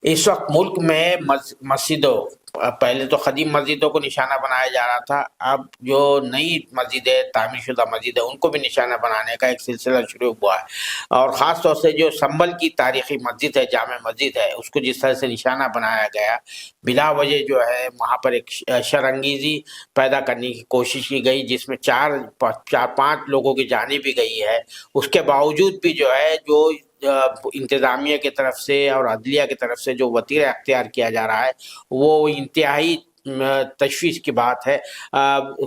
اس وقت ملک میں مسجدوں، پہلے تو قدیم مسجدوں کو نشانہ بنایا جا رہا تھا، اب جو نئی مسجدیں، تعمیر شدہ مسجدیں، ان کو بھی نشانہ بنانے کا ایک سلسلہ شروع ہوا ہے۔ اور خاص طور سے جو سنبل کی تاریخی مسجد ہے، جامع مسجد ہے، اس کو جس طرح سے نشانہ بنایا گیا، بلا وجہ جو ہے وہاں پر ایک شرانگیزی پیدا کرنے کی کوشش کی گئی، جس میں چار پانچ لوگوں کی جانیں بھی گئی ہے۔ اس کے باوجود بھی جو ہے، جو انتظامیہ کی طرف سے اور عدلیہ کی طرف سے جو وتیرہ اختیار کیا جا رہا ہے، وہ انتہائی تشویش کی بات ہے۔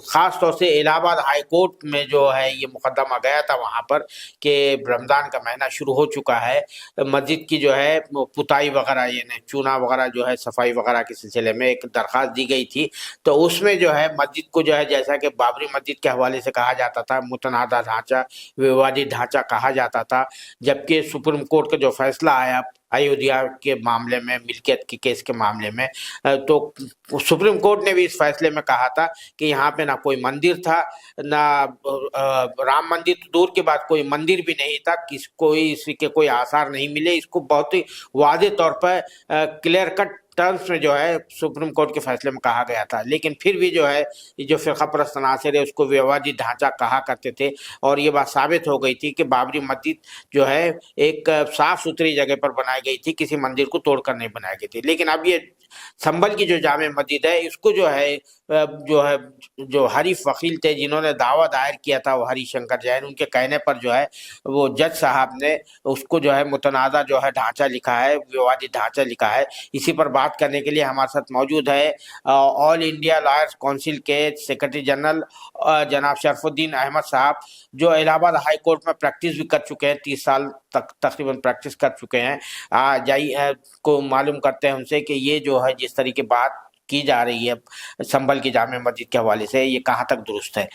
خاص طور سے الہ آباد ہائی کورٹ میں جو ہے یہ مقدمہ گیا تھا وہاں پر کہ رمضان کا مہینہ شروع ہو چکا ہے، مسجد کی جو ہے پتائی وغیرہ، یعنی چونا وغیرہ جو ہے صفائی وغیرہ کے سلسلے میں ایک درخواست دی گئی تھی، تو اس میں جو ہے مسجد کو جو ہے، جیسا کہ بابری مسجد کے حوالے سے کہا جاتا تھا، متنازع ڈھانچہ، ووادی ڈھانچہ کہا جاتا تھا، جبکہ سپریم کورٹ کا جو فیصلہ آیا ایودھیا کے معاملے میں، ملکیت کے کیس کے معاملے میں، تو سپریم کورٹ نے بھی اس فیصلے میں کہا تھا کہ یہاں پہ نہ کوئی مندر تھا، نہ رام مندر تو دور کے بعد کوئی مندر بھی نہیں تھا، اس کے کوئی آثار نہیں ملے۔ اس کو بہت ہی واضح طور پر کلیئر کٹ ٹرمز میں جو ہے سپریم کورٹ کے فیصلے میں کہا گیا تھا، لیکن پھر بھی جو ہے یہ جو فرقہ پرست عناصر ہے اس کو ویوادی ڈھانچہ کہا کرتے تھے، اور یہ بات ثابت ہو گئی تھی کہ بابری مسجد جو ہے ایک صاف ستھری جگہ پر بنائی گئی تھی، کسی مندر کو توڑ کر نہیں بنائی گئی تھی۔ لیکن اب یہ سنبل کی جو جامع مسجد ہے، اس کو جو حریف وکیل تھے جنہوں نے دعویٰ دائر کیا تھا، وہ ہری شنکر جین، ان کے کہنے پر جو ہے وہ جج صاحب نے اس کو جو ہے متنازع جو ہے ڈھانچہ لکھا ہے، ووادی ڈھانچہ لکھا ہے۔ اسی پر بات کرنے کے لیے ہمارے ساتھ موجود ہے آل انڈیا لائرز کونسل کے سیکرٹری جنرل جناب شرف الدین احمد صاحب، جو الہ آباد ہائی کورٹ میں پریکٹس بھی کر چکے ہیں، 30 سال تک تقریباً پریکٹس کر چکے ہیں۔ کو معلوم کرتے ہیں ان سے کہ یہ جو ہے جس طریقے بات کی جا رہی ہے سنبل کی جامع مسجد کے حوالے سے، یہ کہاں تک درست ہے۔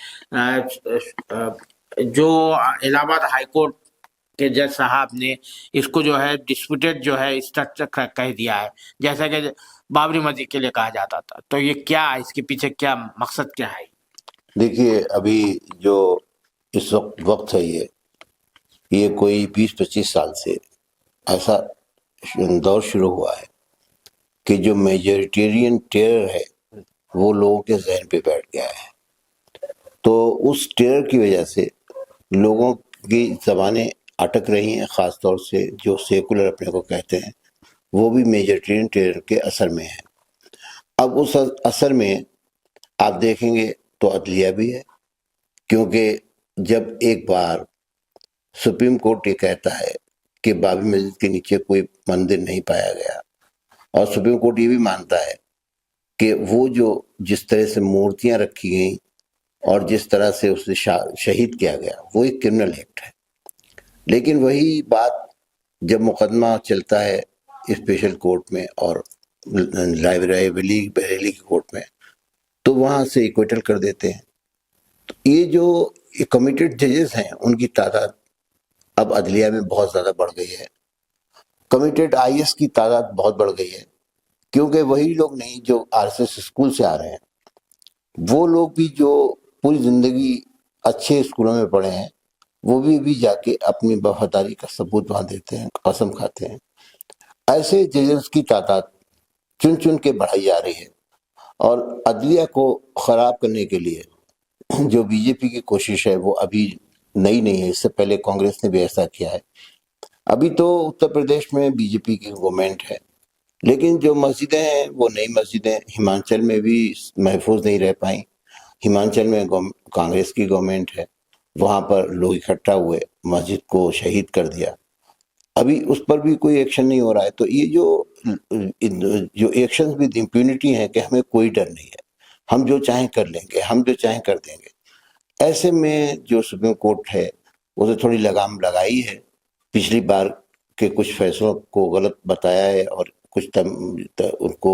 جو الہ آباد ہائی کورٹ کے جج صاحب نے اس کو جو ہے ڈسپیوٹیڈ جو ہے اسٹرکچر کہہ دیا ہے، جیسا کہ بابری مسجد کے لیے کہا جاتا تھا، تو یہ کیا، اس کے پیچھے کیا مقصد کیا ہے؟ دیکھیے، ابھی جو اس وقت ہے، یہ کوئی 20-25 سال سے ایسا دور شروع ہوا ہے کہ جو میجورٹیرین ٹیرر ہے وہ لوگوں کے ذہن پہ بیٹھ گیا ہے، تو اس ٹیرر کی وجہ سے لوگوں کی زبانیں اٹک رہی ہیں، خاص طور سے جو سیکولر اپنے کو کہتے ہیں وہ بھی میجورٹیرین ٹیرر کے اثر میں ہیں۔ اب اس اثر میں آپ دیکھیں گے تو عدلیہ بھی ہے، کیونکہ جب ایک بار سپریم کورٹ یہ کہتا ہے کہ بابری مسجد کے نیچے کوئی مندر نہیں پایا گیا، اور سپریم کورٹ یہ بھی مانتا ہے کہ وہ جس طرح سے مورتیاں رکھی گئیں اور جس طرح سے اسے شہید کیا گیا وہ ایک کرمنل ایکٹ ہے، لیکن وہی بات جب مقدمہ چلتا ہے اسپیشل کورٹ میں اور بریلی کی کورٹ میں، تو وہاں سے ایکویٹل کر دیتے ہیں۔ تو یہ جو کمیٹڈ ججز ہیں ان کی تعداد اب عدلیہ میں بہت زیادہ بڑھ گئی ہے، کمیٹڈ آئی ایس کی تعداد بہت بڑھ گئی ہے، کیونکہ وہی لوگ نہیں جو آر ایس ایس اسکول سے آ رہے ہیں، وہ لوگ بھی جو پوری زندگی اچھے اسکولوں میں پڑھے ہیں، وہ بھی جا کے اپنی وفاداری کا ثبوت وہاں دیتے ہیں، قسم کھاتے ہیں۔ ایسے ججز کی تعداد چن چن کے بڑھائی جا رہی ہے، اور عدلیہ کو خراب کرنے کے لیے جو بی جے پی کی کوشش ہے وہ ابھی نئی نہیں ہے، اس سے پہلے کانگریس نے بھی ایسا کیا ہے۔ ابھی تو اتر پردیش میں بی جے پی کی گورنمنٹ ہے، لیکن جو مسجدیں ہیں وہ نئی مسجدیں ہمانچل میں بھی محفوظ نہیں رہ پائیں۔ ہمانچل میں کانگریس کی گورنمنٹ ہے، وہاں پر لوگ اکٹھا ہوئے، مسجد کو شہید کر دیا، ابھی اس پر بھی کوئی ایکشن نہیں ہو رہا ہے۔ تو یہ جو ایکشنز بھی امپیونٹی ہیں کہ ہمیں کوئی ڈر نہیں ہے، ہم جو چاہیں کر لیں گے، ہم جو چاہیں کر دیں گے۔ ایسے میں جو سپریم کورٹ ہے اسے تھوڑی لگام لگائی ہے، پچھلی بار کے کچھ فیصلوں کو غلط بتایا ہے اور کچھ ان کو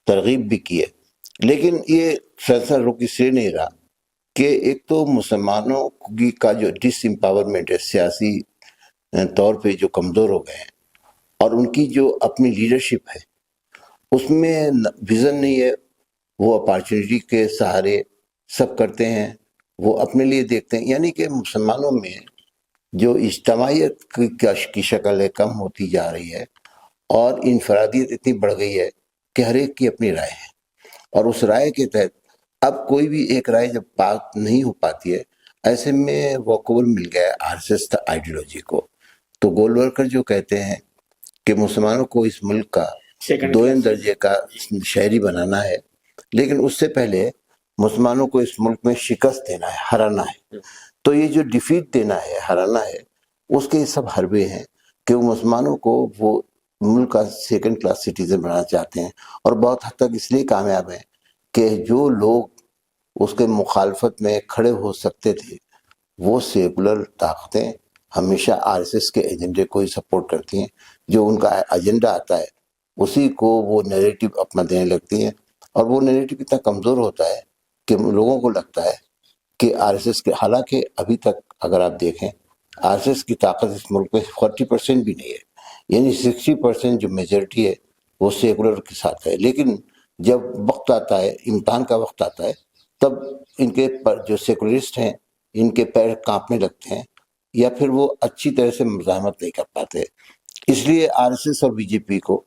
ترغیب بھی کی ہے، لیکن یہ فیصلہ رک اس لیے نہیں رہا کہ ایک تو مسلمانوں کا جو ڈس امپاورمنٹ ہے، سیاسی طور پہ جو کمزور ہو گئے ہیں، اور ان کی جو اپنی لیڈرشپ ہے اس میں ویژن نہیں ہے، وہ اپارچونیٹی کے سہارے سب کرتے ہیں، وہ اپنے لیے دیکھتے ہیں، یعنی کہ مسلمانوں میں جو اجتماعیت کی شکل ہے کم ہوتی جا رہی ہے، اور انفرادیت اتنی بڑھ گئی ہے کہ ہر ایک کی اپنی رائے ہے، اور اس رائے کے تحت اب کوئی بھی ایک رائے جب بات نہیں ہو پاتی ہے، ایسے میں واک اوور مل گیا ہے آر ایس ایس آئیڈیالوجی کو۔ تو گولوالکر جو کہتے ہیں کہ مسلمانوں کو اس ملک کا دوئم درجے کا شہری بنانا ہے، لیکن اس سے پہلے مسلمانوں کو اس ملک میں شکست دینا ہے، ہرانا ہے۔ تو یہ جو ڈیفیٹ دینا ہے، ہرانا ہے، اس کے سب حربے ہیں کہ وہ مسلمانوں کو وہ ملک کا سیکنڈ کلاس سٹیزن بنانا چاہتے ہیں، اور بہت حد تک اس لیے کامیاب ہیں کہ جو لوگ اس کے مخالفت میں کھڑے ہو سکتے تھے، وہ سیکولر طاقتیں ہمیشہ آر ایس ایس کے ایجنڈے کو ہی سپورٹ کرتی ہیں۔ جو ان کا ایجنڈا آتا ہے اسی کو وہ نیریٹو اپنا دینے لگتی ہیں، اور وہ نیریٹو اتنا کمزور ہوتا ہے کہ لوگوں کو لگتا ہے کہ آر ایس ایس کے، حالانکہ ابھی تک اگر آپ دیکھیں آر ایس ایس کی طاقت اس ملک میں 40% بھی نہیں ہے، یعنی 60% جو میجورٹی ہے وہ سیکولر کے ساتھ ہے۔ لیکن جب وقت آتا ہے، امتحان کا وقت آتا ہے، تب ان کے جو سیکولرسٹ ہیں ان کے پیر کانپنے لگتے ہیں، یا پھر وہ اچھی طرح سے مزاحمت نہیں کر پاتے۔ اس لیے آر ایس ایس اور بی جے پی کو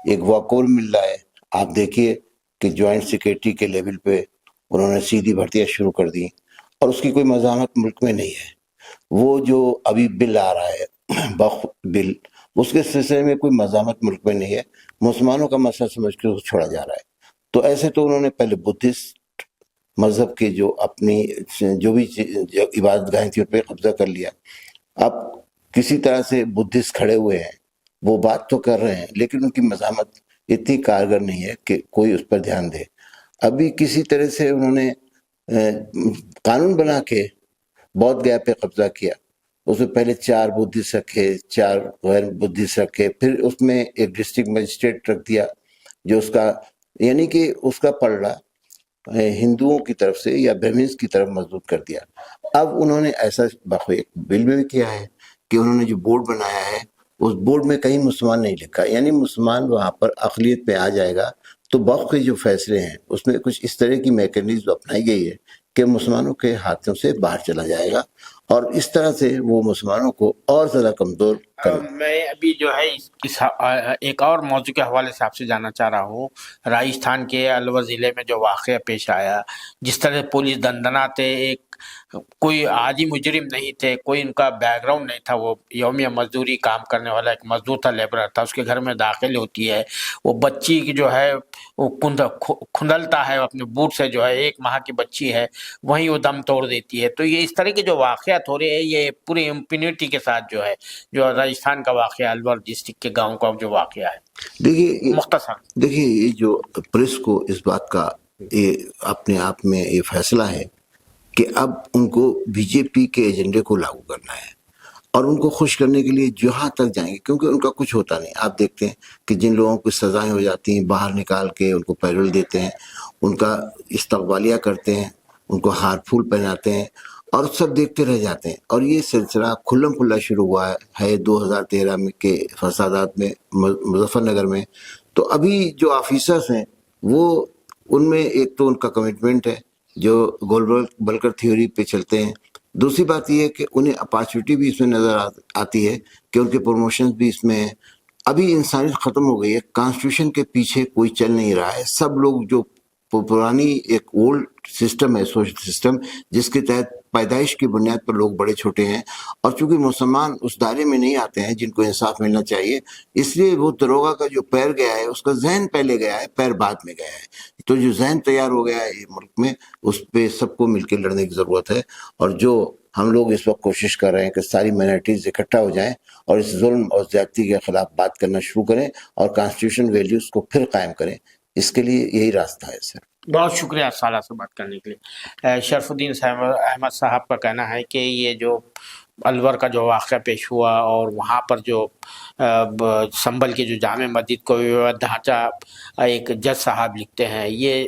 ایک واک اوور مل رہا ہے۔ آپ دیکھیے کہ جوائنٹ سیکریٹری کے لیول پہ انہوں نے سیدھی بھرتیاں شروع کر دی، اور اس کی کوئی مزاحمت ملک میں نہیں ہے۔ وہ جو ابھی بل آ رہا ہے وقف بل، اس کے سلسلے میں کوئی مزاحمت ملک میں نہیں ہے، مسلمانوں کا مسئلہ سمجھ کے اس کو چھوڑا جا رہا ہے۔ تو ایسے تو انہوں نے پہلے بدھسٹ مذہب کے جو اپنی جو بھی جو عبادت گاہیں تھیں ان پہ قبضہ کر لیا۔ اب کسی طرح سے بدھسٹ کھڑے ہوئے ہیں، وہ بات تو کر رہے ہیں، لیکن ان کی مزاحمت اتنی کارگر نہیں ہے کہ کوئی اس پر دھیان دے۔ ابھی کسی طرح سے انہوں نے قانون بنا کے بودھ گیا پہ قبضہ کیا، اس میں پہلے 4 بدھسٹ رکھے، 4 غیر بدھسٹ رکھے، پھر اس میں ایک ڈسٹرکٹ مجسٹریٹ رکھ دیا جو اس کا، یعنی کہ اس کا پلڑا ہندوؤں کی طرف سے یا برہمنس کی طرف مضبوط کر دیا۔ اب انہوں نے ایسا ایک بل میں بھی کیا ہے کہ انہوں نے جو بورڈ بنایا ہے اس بورڈ میں کہیں مسلمان نہیں لکھا، یعنی مسلمان وہاں پر اقلیت پہ آ جائے گا تو وقف کے جو فیصلے ہیں اس میں کچھ اس طرح کی میکینزم اپنائی گئی ہے کہ مسلمانوں کے ہاتھوں سے باہر چلا جائے گا، اور اس طرح سے وہ مسلمانوں کو اور زیادہ کمزور کرے۔ میں ابھی جو ہے ایک اور موضوع کے حوالے سے آپ سے جاننا چاہ رہا ہوں۔ راجستھان کے الور ضلع میں جو واقعہ پیش آیا، جس طرح پولیس دندناتے، ایک کوئی عادی مجرم نہیں تھے، کوئی ان کا بیک گراؤنڈ نہیں تھا، وہ یومیہ مزدوری کام کرنے والا ایک مزدور تھا، لیبرر تھا، اس کے گھر میں داخل ہوتی ہے، وہ بچی کی جو ہے وہ کھندلتا ہے اپنے بوٹ سے، جو ہے 1 ماہ کی بچی ہے، وہیں وہ دم توڑ دیتی ہے۔ تو یہ اس طرح کے جو واقعات ہو رہے ہیں، یہ پوری امپینٹی کے ساتھ جو ہے، جو راجستھان کا واقعہ، الور ڈسٹرکٹ کے گاؤں کا جو واقعہ ہے، دیکھیے یہ جو پریس کو اس بات کا یہ اپنے آپ میں یہ فیصلہ ہے کہ اب ان کو بی جے پی کے ایجنڈے کو لاگو کرنا ہے، اور ان کو خوش کرنے کے لیے جہاں تک جائیں گے، کیونکہ ان کا کچھ ہوتا نہیں۔ آپ دیکھتے ہیں کہ جن لوگوں کو سزائیں ہو جاتی ہیں باہر نکال کے ان کو پیرول دیتے ہیں، ان کا استقبالیہ کرتے ہیں، ان کو ہار پھول پہناتے ہیں، اور سب دیکھتے رہ جاتے ہیں۔ اور یہ سلسلہ کھلم کھلا شروع ہوا ہے 2013 میں کے فسادات میں مظفر نگر میں۔ تو ابھی جو آفیسرز ہیں وہ ان میں ایک تو ان کا کمٹمنٹ ہے جو گولوالکر تھیوری پہ چلتے ہیں، دوسری بات یہ ہے کہ انہیں اپارچونیٹی بھی اس میں نظر آتی ہے کہ ان کے پروموشنز بھی اس میں ہیں۔ ابھی انسانیت ختم ہو گئی ہے، کانسٹیٹیوشن کے پیچھے کوئی چل نہیں رہا ہے۔ سب لوگ جو پرانی ایک اولڈ سسٹم ہے، سوشل سسٹم، جس کے تحت پیدائش کی بنیاد پر لوگ بڑے چھوٹے ہیں، اور چونکہ مسلمان اس دائرے میں نہیں آتے ہیں جن کو انصاف ملنا چاہیے، اس لیے وہ داروغہ کا جو پیر گیا ہے اس کا ذہن پہلے گیا ہے، پیر بعد میں گیا ہے۔ تو جو ذہن تیار ہو گیا ہے یہ ملک میں، اس پہ سب کو مل کے لڑنے کی ضرورت ہے۔ اور جو ہم لوگ اس وقت کوشش کر رہے ہیں کہ ساری مائنرٹیز اکٹھا ہو جائیں اور اس ظلم اور زیادتی کے خلاف بات کرنا شروع کریں اور کانسٹیٹیوشن ویلیوز کو پھر قائم کریں، اس کے لیے یہی راستہ ہے سر۔ بہت شکریہ سالہ سے بات کرنے کے لیے۔ شرف الدین احمد صاحب کا کہنا ہے کہ یہ جو الور کا جو واقعہ پیش ہوا اور وہاں پر جو سنبھل کی جو جامع مسجد کو ڈھانچہ ایک جج صاحب لکھتے ہیں، یہ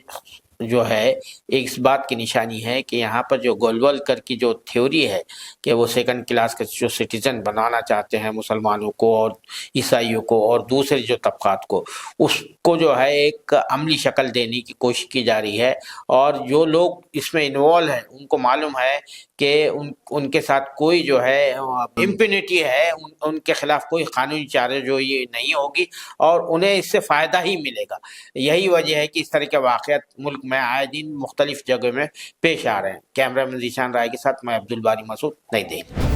جو ہے ایک اس بات کی نشانی ہے کہ یہاں پر جو گولولکر کی جو تھیوری ہے کہ وہ سیکنڈ کلاس کے جو سٹیزن بنانا چاہتے ہیں مسلمانوں کو اور عیسائیوں کو اور دوسرے جو طبقات کو، اس کو جو ہے ایک عملی شکل دینے کی کوشش کی جا رہی ہے، اور جو لوگ اس میں انوالو ہیں ان کو معلوم ہے کہ ان کے ساتھ کوئی جو ہے امپینٹی ہے، ان کے خلاف کوئی قانونی چارہ جو یہ نہیں ہوگی اور انہیں اس سے فائدہ ہی ملے گا۔ یہی وجہ ہے کہ اس طرح کے واقعات ملک میں آئے دن مختلف جگہوں میں پیش آ رہے ہیں۔ کیمرہ مین ذیشان رائے کے ساتھ میں عبدالباری مسعود، نئی دہلی۔